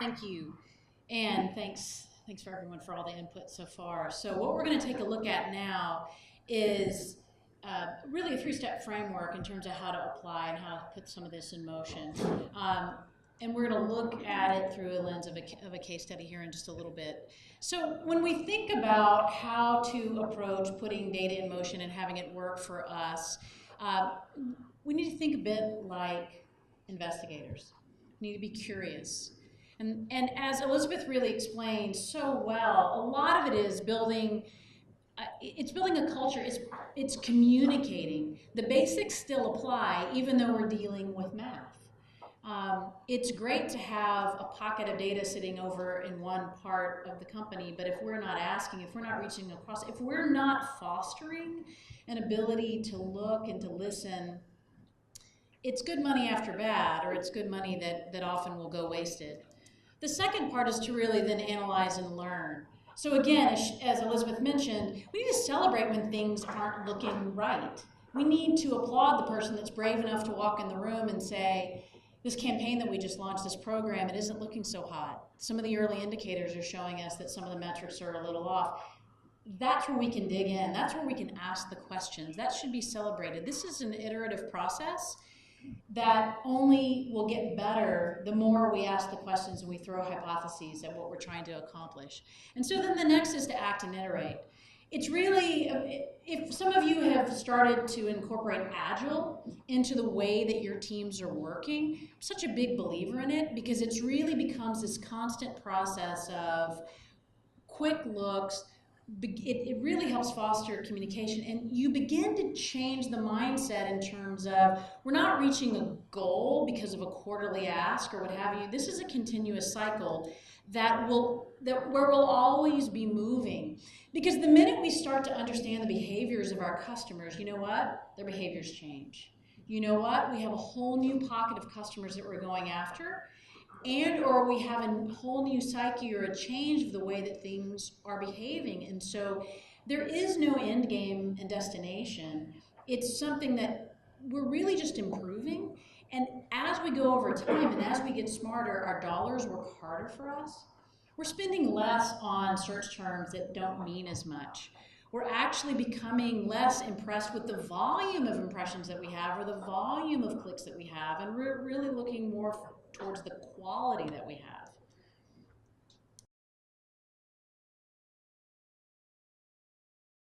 Thank you. And thanks for everyone for all the input so far. So what we're going to take a look at now is really a three-step framework in terms of how to apply and how to put some of this in motion. And we're going to look at it through a lens of a case study here in just a little bit. So when we think about how to approach putting data in motion and having it work for us, we need to think a bit like investigators. We need to be curious. And as Elizabeth really explained so well, a lot of it is building a culture, it's communicating. The basics still apply even though we're dealing with math. It's great to have a pocket of data sitting over in one part of the company, but if we're not asking, if we're not reaching across, if we're not fostering an ability to look and to listen, it's good money after bad, or it's good money that often will go wasted. The second part is to really then analyze and learn. So again, as Elizabeth mentioned, we need to celebrate when things aren't looking right. We need to applaud the person that's brave enough to walk in the room and say, this campaign that we just launched, this program, it isn't looking so hot. Some of the early indicators are showing us that some of the metrics are a little off. That's where we can dig in. That's where we can ask the questions. That should be celebrated. This is an iterative process that only will get better the more we ask the questions and we throw hypotheses at what we're trying to accomplish. And so then the next is to act and iterate. It's really, if some of you have started to incorporate Agile into the way that your teams are working, I'm such a big believer in it because it really becomes this constant process of quick looks. It really helps foster communication, and you begin to change the mindset in terms of we're not reaching a goal because of a quarterly ask or what have you. This is a continuous cycle where we'll always be moving, because the minute we start to understand the behaviors of our customers, you know what? Their behaviors change. You know what? We have a whole new pocket of customers that we're going after, and or we have a whole new psyche or a change of the way that things are behaving. And so there is no end game and destination. It's something that we're really just improving. And as we go over time and as we get smarter, our dollars work harder for us. We're spending less on search terms that don't mean as much. We're actually becoming less impressed with the volume of impressions that we have or the volume of clicks that we have, and we're really looking more towards the quality that we have.